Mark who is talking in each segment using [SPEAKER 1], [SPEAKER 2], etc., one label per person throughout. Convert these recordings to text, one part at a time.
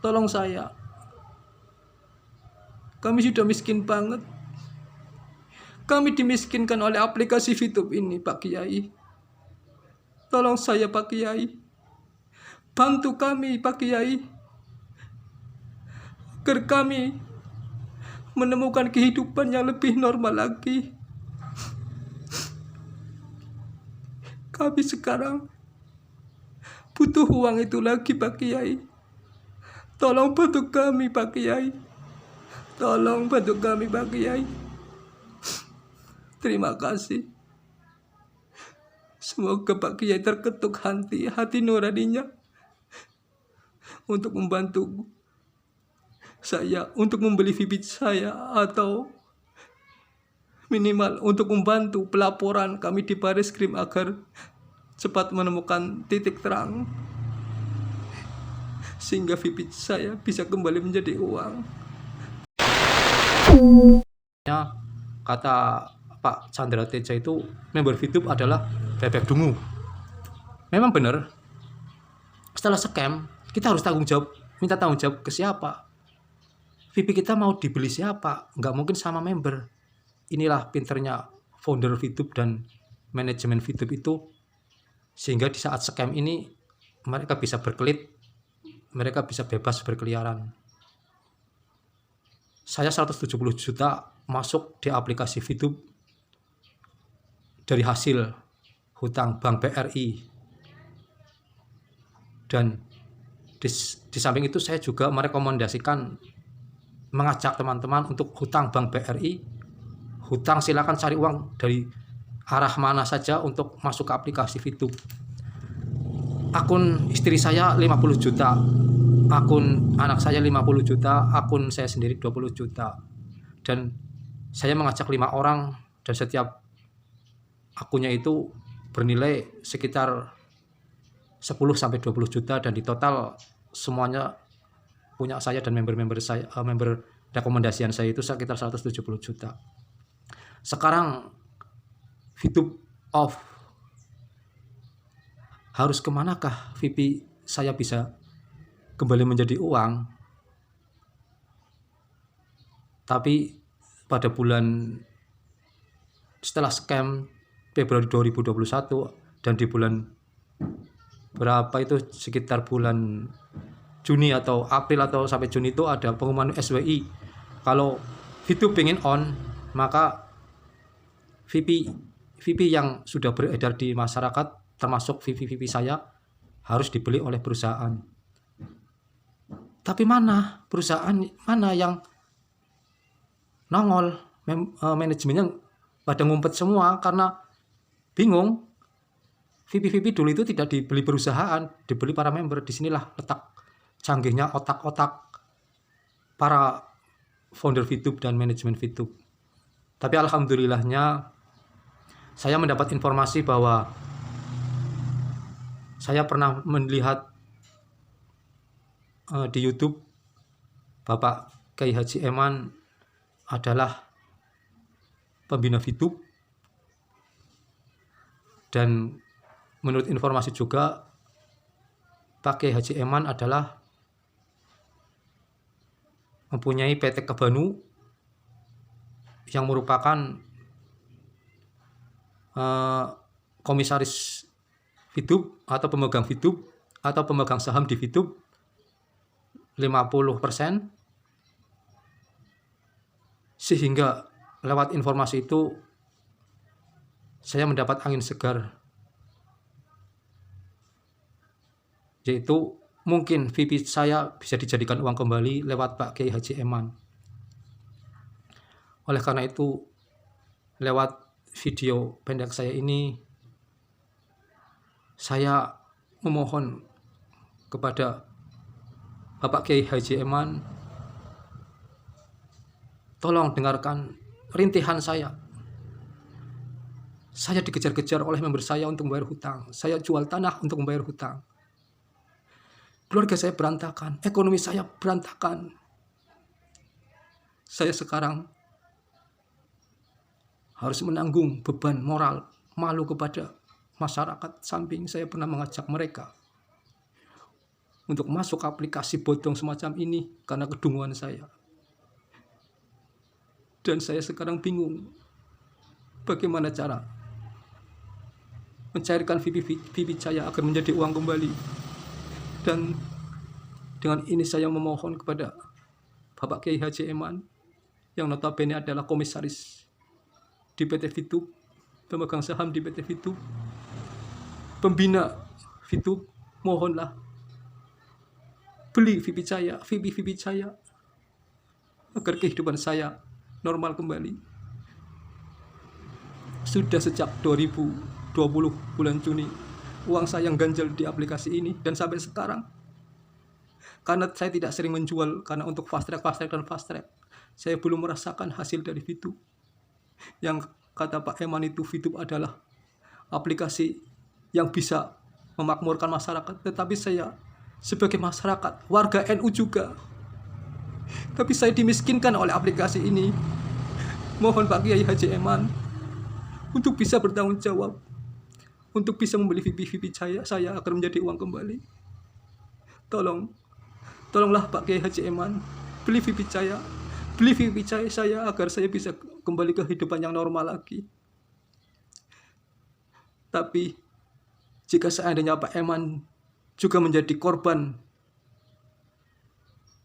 [SPEAKER 1] Tolong saya. Kami sudah miskin banget. Kami dimiskinkan oleh aplikasi VTube ini, Pak Kiai. Tolong saya, Pak Kiai. Bantu kami, Pak Kiai. Agar kami menemukan kehidupan yang lebih normal lagi. Kami sekarang butuh uang itu lagi, Pak Kiai. Tolong bantu kami, Pak Kiai. Tolong bantu kami, Pak Kiai. Terima kasih. Semoga Pak Kiai terketuk hati nuraninya untuk membantu saya untuk membeli bibit saya, atau minimal untuk membantu pelaporan kami di Bareskrim agar cepat menemukan titik terang sehingga bibit saya bisa kembali menjadi uang. Kata Pak Chandra Teja itu member VTube adalah bebek dungu. Memang benar. Setelah scam, kita harus minta tanggung jawab ke siapa? VP kita mau dibeli siapa? Nggak mungkin sama member. Inilah pinternya founder VTube dan manajemen VTube itu, sehingga di saat scam ini mereka bisa berkelit, mereka bisa bebas berkeliaran. Saya 170 juta masuk di aplikasi VTube dari hasil hutang Bank BRI. Dan di samping itu saya juga mengajak teman-teman untuk hutang Bank BRI. Hutang silakan cari uang dari arah mana saja untuk masuk ke aplikasi VTube. Akun istri saya 50 juta, akun anak saya 50 juta, akun saya sendiri 20 juta. Dan saya mengajak 5 orang dan setiap akunnya itu bernilai sekitar 10-20 juta, dan di total semuanya punya saya dan member rekomendasian saya itu sekitar 170 juta. Sekarang VTube off. Harus kemanakah VP saya bisa kembali menjadi uang? Tapi pada bulan setelah scam Februari 2021 dan di bulan berapa itu sekitar bulan Juni atau April atau sampai Juni itu ada pengumuman SWI. Kalau VTube pengen on, maka VP yang sudah beredar di masyarakat termasuk VP saya harus dibeli oleh perusahaan. Tapi mana perusahaan mana yang nongol? Manajemennya pada ngumpet semua karena bingung. VP dulu itu tidak dibeli perusahaan, dibeli para member. Disinilah letak canggihnya otak-otak para founder VTube dan manajemen VTube. Tapi alhamdulillahnya saya mendapat informasi bahwa saya pernah melihat di YouTube Bapak Kiai Haji Eman adalah pembina VTube, dan menurut informasi juga Pak Kiai Haji Eman adalah mempunyai PT Kebanu yang merupakan komisaris VTube atau pemegang VTube atau pemegang saham di VTube 50%, sehingga lewat informasi itu saya mendapat angin segar, yaitu mungkin VP saya bisa dijadikan uang kembali lewat Pak Kiai Haji Eman. Oleh karena itu, lewat video pendek saya ini, saya memohon kepada Bapak Kiai Haji Eman, tolong dengarkan rintihan saya. Saya dikejar-kejar oleh member saya untuk membayar hutang. Saya jual tanah untuk membayar hutang. Keluarga saya berantakan, ekonomi saya berantakan. Saya sekarang harus menanggung beban moral, malu kepada masyarakat, samping saya pernah mengajak mereka untuk masuk aplikasi bodong semacam ini karena kedunguan saya. Dan saya sekarang bingung bagaimana cara mencairkan VIP saya agar menjadi uang kembali. Dan dengan ini saya memohon kepada Bapak Kiai Haji Eman yang notabene adalah komisaris di PT Fitup, pemegang saham di PT Fitup, pembina Fitup, mohonlah beli VIP saya agar kehidupan saya normal kembali. Sudah sejak 2020 bulan Juni uang saya yang ganjal di aplikasi ini, dan sampai sekarang karena saya tidak sering menjual, karena untuk fast track dan fast track saya belum merasakan hasil dari Fitup. Yang kata Pak Eman itu Fitup adalah aplikasi yang bisa memakmurkan masyarakat, tetapi saya sebagai masyarakat, warga NU juga, tapi saya dimiskinkan oleh aplikasi ini. Mohon Pak Kiai Haji Eman untuk bisa bertanggung jawab, untuk bisa membeli VIP saya agar menjadi uang kembali. Tolonglah Pak Kiai Haji Eman, beli VIP saya agar saya bisa kembali ke kehidupan yang normal lagi. Tapi jika seandainya Pak Eman juga menjadi korban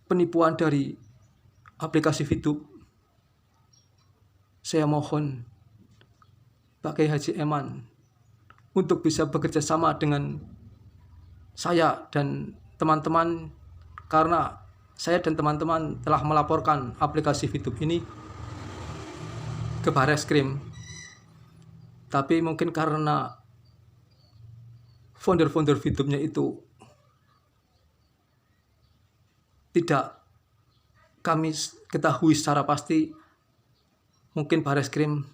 [SPEAKER 1] penipuan dari aplikasi Fitup, saya mohon Pak Kiai Haji Eman untuk bisa bekerja sama dengan saya dan teman-teman, karena saya dan teman-teman telah melaporkan aplikasi Fitup ini ke Bareskrim. Tapi mungkin karena founder Fitupnya itu tidak kami ketahui secara pasti, mungkin Bareskrim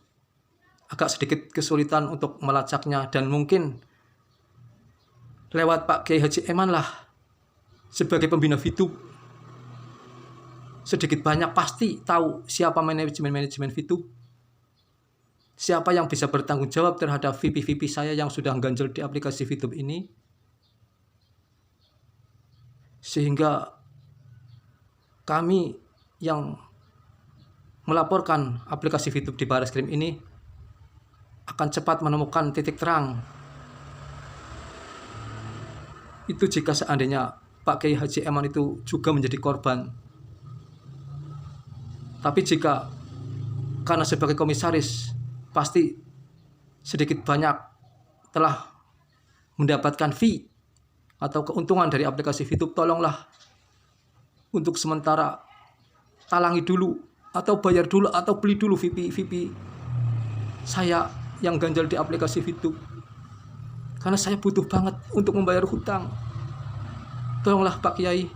[SPEAKER 1] agak sedikit kesulitan untuk melacaknya, dan mungkin lewat Pak Kiai Haji Eman lah sebagai pembina Fitup sedikit banyak pasti tahu siapa manajemen Fitup, siapa yang bisa bertanggung jawab terhadap VIP saya yang sudah ganjel di aplikasi Fitup ini, sehingga kami yang melaporkan aplikasi Fitup di Bareskrim ini akan cepat menemukan titik terang. Itu jika seandainya Pak Kiai Haji Eman itu juga menjadi korban. Tapi jika karena sebagai komisaris pasti sedikit banyak telah mendapatkan fee atau keuntungan dari aplikasi Fitup, tolonglah untuk sementara talangi dulu atau bayar dulu atau beli dulu VIP saya yang ganjal di aplikasi Fitup, karena saya butuh banget untuk membayar hutang. Tolonglah Pak Kiai,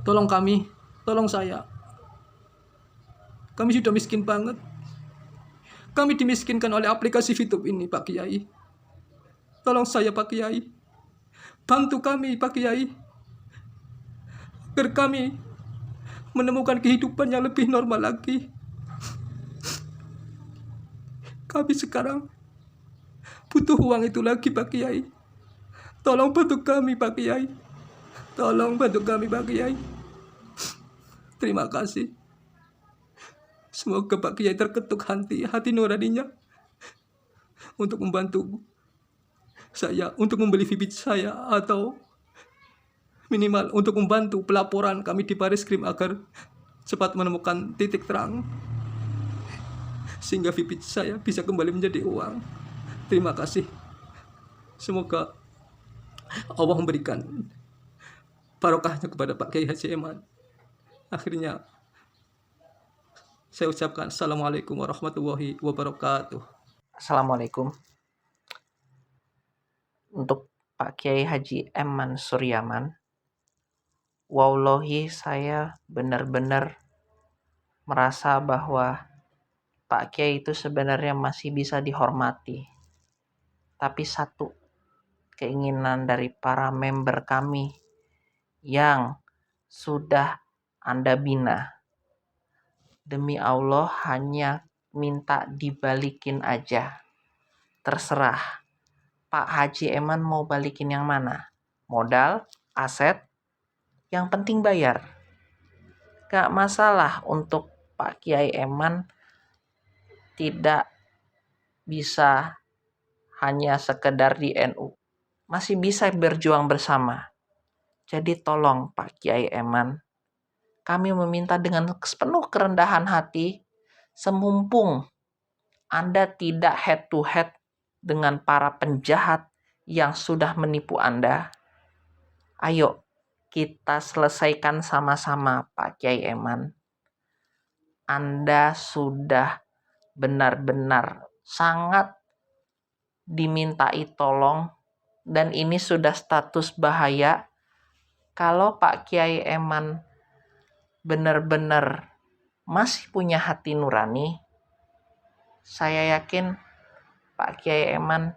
[SPEAKER 1] tolong kami, tolong saya. Kami sudah miskin banget. Kami dimiskinkan oleh aplikasi Fitup ini, Pak Kiai. Tolong saya, Pak Kiai. Bantu kami, Pak Kiai, agar kami menemukan kehidupan yang lebih normal lagi. Kami sekarang butuh uang itu lagi, Pak Kiai. Tolong bantu kami, Pak Kiai. Tolong bantu kami, Pak Kiai. Terima kasih. Semoga Pak Kiai terketuk hati nuraninya untuk membantu saya untuk membeli VIP saya, atau minimal untuk membantu pelaporan kami di Bareskrim agar cepat menemukan titik terang sehingga VIP saya bisa kembali menjadi uang. Terima kasih. Semoga Allah memberikan barokahnya kepada Pak Kiai Haji Eman. Akhirnya saya ucapkan Assalamualaikum warahmatullahi wabarakatuh.
[SPEAKER 2] Assalamualaikum. Untuk Pak Kiai Haji Eman Suryaman, wallahi saya benar-benar merasa bahwa Pak Kiai itu sebenarnya masih bisa dihormati. Tapi satu keinginan dari para member kami yang sudah Anda bina, demi Allah hanya minta dibalikin aja. Terserah Pak Haji Eman mau balikin yang mana? Modal, aset, Yang penting bayar. Gak masalah untuk Pak Kiai Eman tidak bisa hanya sekedar di NU. Masih bisa berjuang bersama. Jadi tolong Pak Kiai Eman, kami meminta dengan sepenuh kerendahan hati, semumpung Anda tidak head to head dengan para penjahat yang sudah menipu Anda, ayo kita selesaikan sama-sama Pak Kiai Eman. Anda sudah benar-benar sangat dimintai tolong dan ini sudah status bahaya. Kalau Pak Kiai Eman benar-benar masih punya hati nurani, saya yakin Pak Kiai Eman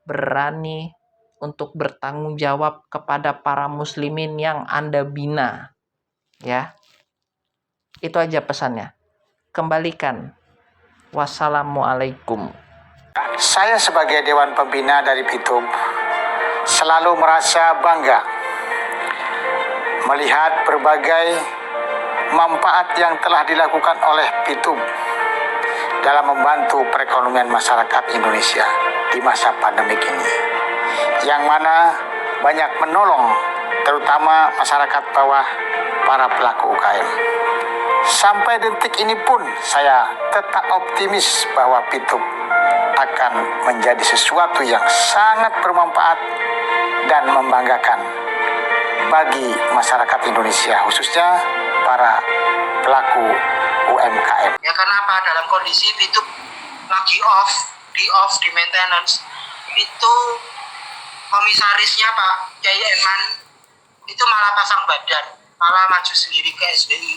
[SPEAKER 2] berani untuk bertanggung jawab kepada para muslimin yang Anda bina. Ya. Itu aja pesannya. Kembalikan. Wassalamualaikum.
[SPEAKER 3] Saya sebagai Dewan Pembina dari PITUB selalu merasa bangga melihat berbagai manfaat yang telah dilakukan oleh PITUB dalam membantu perekonomian masyarakat Indonesia di masa pandemik ini, yang mana banyak menolong terutama masyarakat bawah, para pelaku UKM. Sampai detik ini pun saya tetap optimis bahwa PITUB akan menjadi sesuatu yang sangat bermanfaat dan membanggakan bagi masyarakat Indonesia, khususnya para pelaku UMKM.
[SPEAKER 4] Ya karena apa? Dalam kondisi PITUB lagi di maintenance, itu komisarisnya Pak Kiai Eman itu malah pasang badan, malah maju sendiri ke SBI.